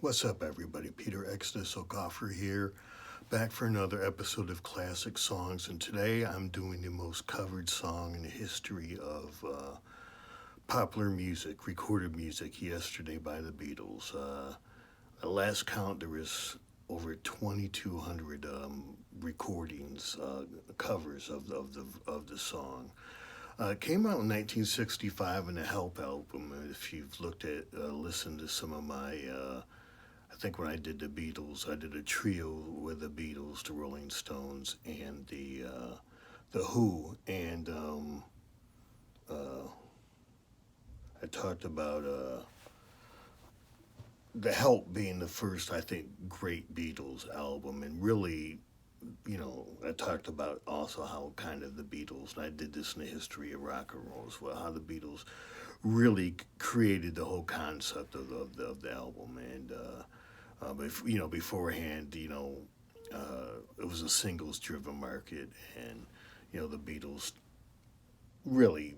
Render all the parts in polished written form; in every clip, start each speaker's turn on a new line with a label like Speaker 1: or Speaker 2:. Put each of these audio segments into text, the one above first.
Speaker 1: What's up, everybody? Peter Exodus O'Goffer here, back for another episode of Classic Songs. And today I'm doing the most covered song in the history of popular music, recorded music, yesterday by the Beatles. At last count, there was over 2,200 recordings, covers of the song. It came out in 1965 in the Help album. If you've listened to some of my I think when I did the Beatles, I did a trio with the Beatles, the Rolling Stones, and the Who, and uh, I talked about the Help being the first, I think, great Beatles album, and really, I talked about also how kind of the Beatles, and I did this in the history of rock and roll as well, how the Beatles really created the whole concept of the album, and but beforehand, it was a singles-driven market, and the Beatles really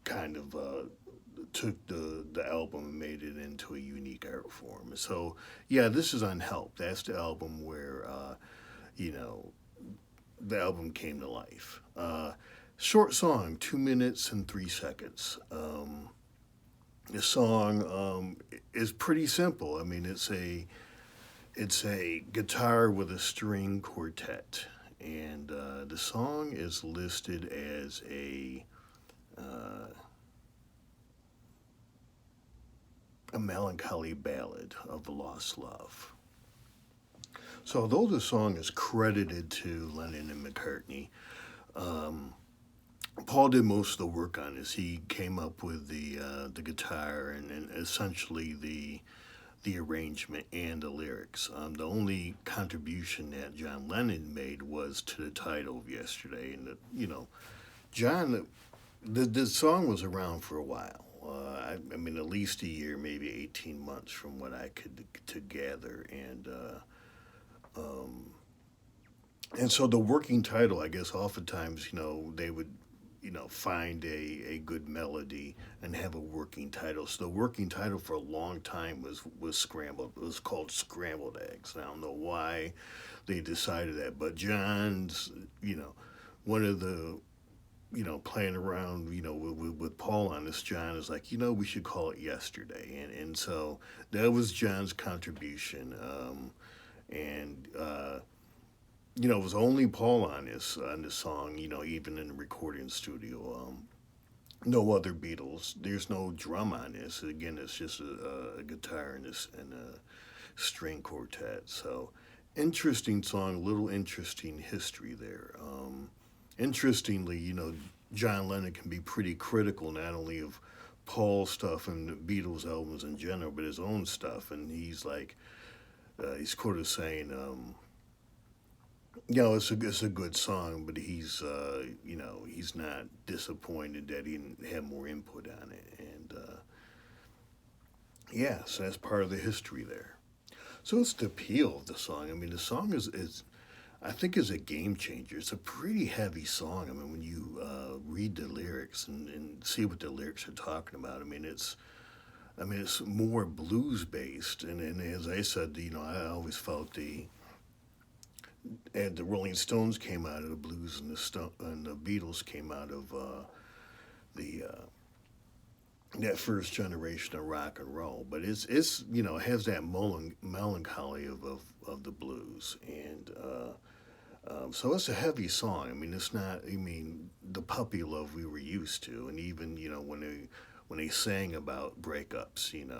Speaker 1: kind of took the album and made it into a unique art form. So yeah, this is Unhelped. That's the album where you know the album came to life. Short song, 2 minutes and 3 seconds. The song is pretty simple. I mean, it's a guitar with a string quartet, and the song is listed as uh, a melancholy ballad of lost love. So, although the song is credited to Lennon and McCartney, um, Paul did most of the work on this. He came up with the guitar and essentially the arrangement and the lyrics. The only contribution that John Lennon made was to the title of Yesterday, and John, the song was around for a while. I mean, at least a year, maybe 18 months, from what I could to gather, um, and so the working title, I guess, oftentimes, they would, find a good melody and have a working title. So the working title for a long time was Scrambled. It was called Scrambled Eggs. And I don't know why they decided that, but John's, one of the, playing around, with Paul on this, John is like, we should call it Yesterday, and so that was John's contribution, and it was only Paul on this song. Even in the recording studio, no other Beatles. There's no drum on this. Again, it's just a guitar and a string quartet. So interesting song. A little interesting history there. Interestingly, John Lennon can be pretty critical not only of Paul's stuff and the Beatles albums in general, but his own stuff. And he's like, he's quoted saying, it's a good song, but he's not disappointed that he didn't have more input on it, and yeah, so that's part of the history there. So it's the appeal of the song. I mean, the song is I think is a game changer. It's a pretty heavy song. I mean, when you read the lyrics and see what the lyrics are talking about, I mean, it's more blues based, and as I said, I always felt the Rolling Stones came out of the blues, and the Beatles came out of the that first generation of rock and roll. But it's it has that melancholy of the blues, and so it's a heavy song. I mean, it's not. I mean, the puppy love we were used to, and even when they sang about breakups, and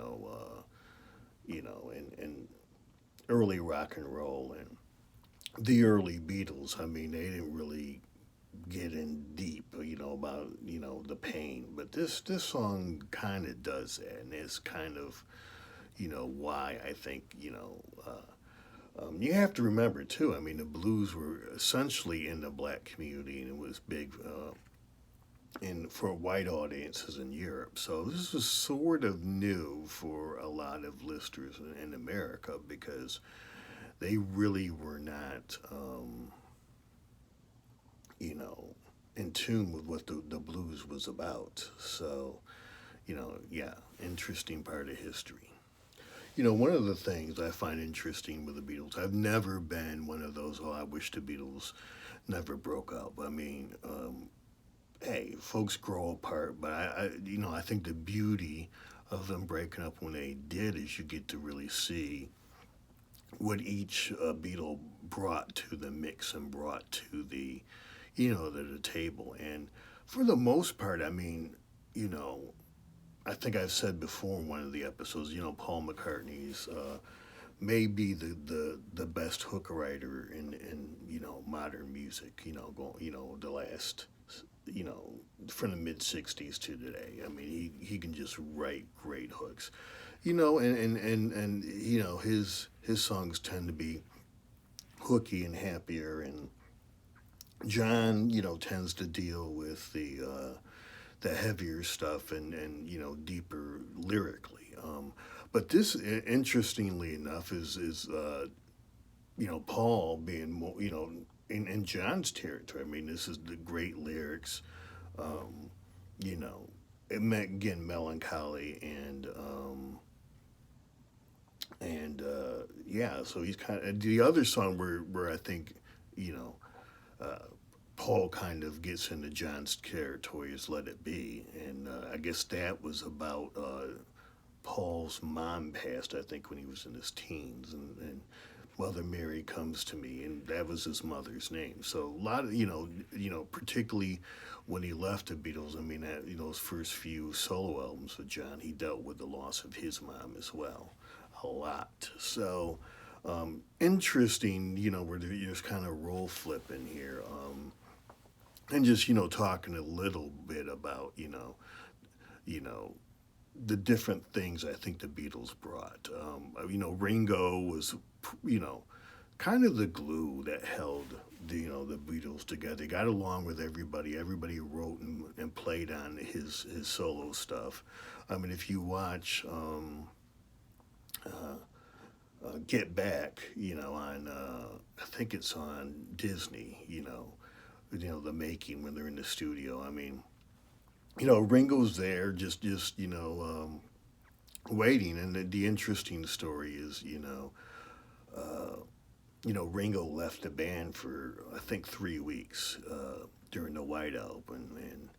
Speaker 1: early rock and roll and the early Beatles, I mean, they didn't really get in deep, about the pain. But this song kind of does that, and it's kind of why I think you have to remember too. I mean, the blues were essentially in the black community, and it was big. In for white audiences in Europe, so this was sort of new for a lot of listeners in America because they really were not, you know, in tune with what the blues was about. So, yeah, interesting part of history. One of the things I find interesting with the Beatles, I've never been one of those, oh, I wish the Beatles never broke up. I mean, hey, folks grow apart, but I think the beauty of them breaking up when they did is you get to really see what each Beatle brought to the mix and brought to the table. And for the most part, I mean, you know, I think I've said before in one of the episodes, Paul McCartney's maybe the best hook writer in modern music. The last you know from the mid '60s to today. I mean, he can just write great hooks. And his songs tend to be hooky and happier, and John tends to deal with the heavier stuff and deeper lyrically. But this, interestingly enough, is Paul being more in John's territory. I mean, this is the great lyrics. Um, you know, it meant again melancholy and yeah. So he's kind of the other song where I think you know. Uh, Paul kind of gets into John's territory is "Let It Be," and I guess that was about Paul's mom passed. I think when he was in his teens, and Mother Mary comes to me, and that was his mother's name. So a lot of particularly when he left the Beatles. I mean, those first few solo albums with John, he dealt with the loss of his mom as well, a lot. So interesting, where you're just kind of role flipping here. And just talking a little bit about you know the different things I think the Beatles brought. Ringo was you know kind of the glue that held the Beatles together. He got along with everybody. Everybody wrote and played on his solo stuff. I mean, if you watch Get Back, on I think it's on Disney. The making when they're in the studio. I mean, Ringo's there, just waiting. And the interesting story is, uh, Ringo left the band for I think 3 weeks during the White Album, and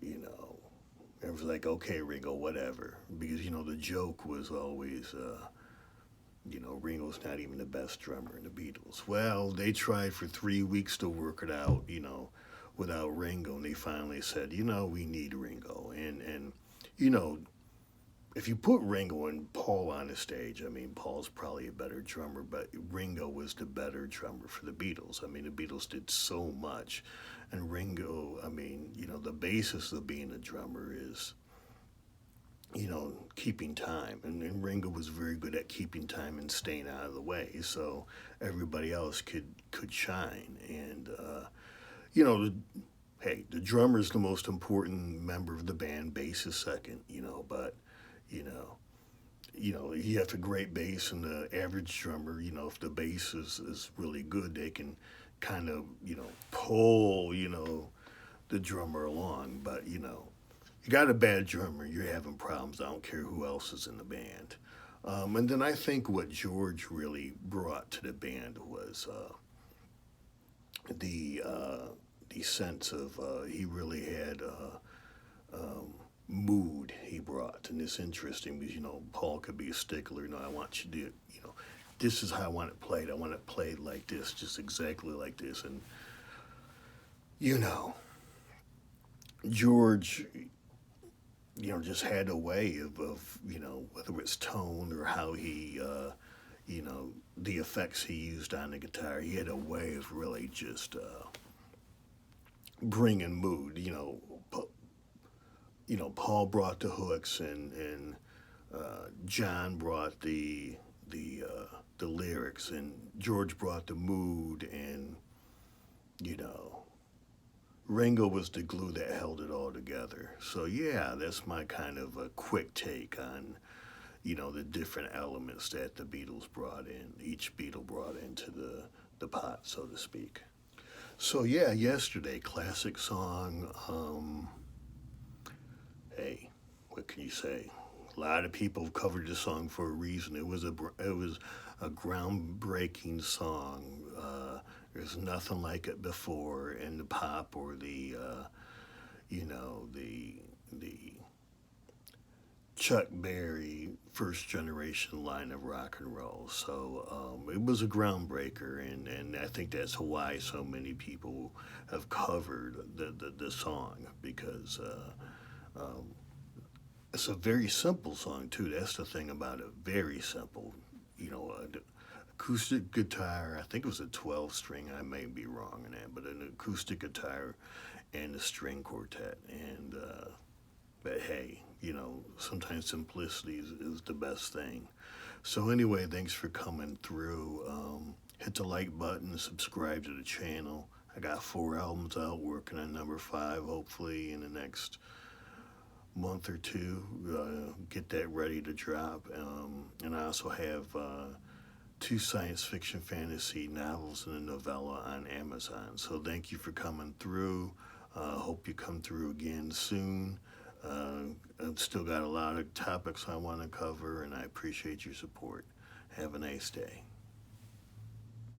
Speaker 1: you know, it was like, okay, Ringo, whatever, because the joke was always. Ringo's not even the best drummer in the Beatles. Well, they tried for 3 weeks to work it out, without Ringo, and they finally said, we need Ringo. And you know, if you put Ringo and Paul on the stage, I mean, Paul's probably a better drummer, but Ringo was the better drummer for the Beatles. I mean, the Beatles did so much, and Ringo, I mean, the basis of being a drummer is keeping time. And Ringo was very good at keeping time and staying out of the way, so everybody else could shine. And you know, the, hey, the drummer's the most important member of the band. Bass is second. But you know, you have a great bass and the average drummer. If the bass is really good, they can kind of pull the drummer along. But you got a bad drummer, you're having problems. I don't care who else is in the band. And then I think what George really brought to the band was the sense of he really had mood he brought, and it's interesting because Paul could be a stickler. I want you to this is how I want it played. I want it played like this, just exactly like this, and you know George just had a way of whether it's tone or how he, the effects he used on the guitar. He had a way of really just bringing mood. Paul brought the hooks, and John brought the lyrics, and George brought the mood, and you know Ringo was the glue that held it all together. So yeah, that's my kind of a quick take on, the different elements that the Beatles brought in. Each Beatle brought into the pot, so to speak. So yeah, yesterday, classic song. Hey, what can you say? A lot of people have covered the song for a reason. It was a groundbreaking song. There's nothing like it before in the pop or the you know the Chuck Berry first generation line of rock and roll. So it was a groundbreaker, and I think that's why so many people have covered the song because um, it's a very simple song too. That's the thing about it. Very simple. You know, acoustic guitar. I think it was a 12 string. I may be wrong in that, but an acoustic guitar and a string quartet. And but hey, you know, sometimes simplicity is the best thing. So anyway, thanks for coming through. Hit the like button, subscribe to the channel. I got 4 albums out, working on number 5, hopefully in the next month or two. Get that ready to drop. And I also have 2 science fiction fantasy novels and a novella on Amazon. So thank you for coming through. Hope you come through again soon. I've still got a lot of topics I want to cover, and I appreciate your support. Have a nice day.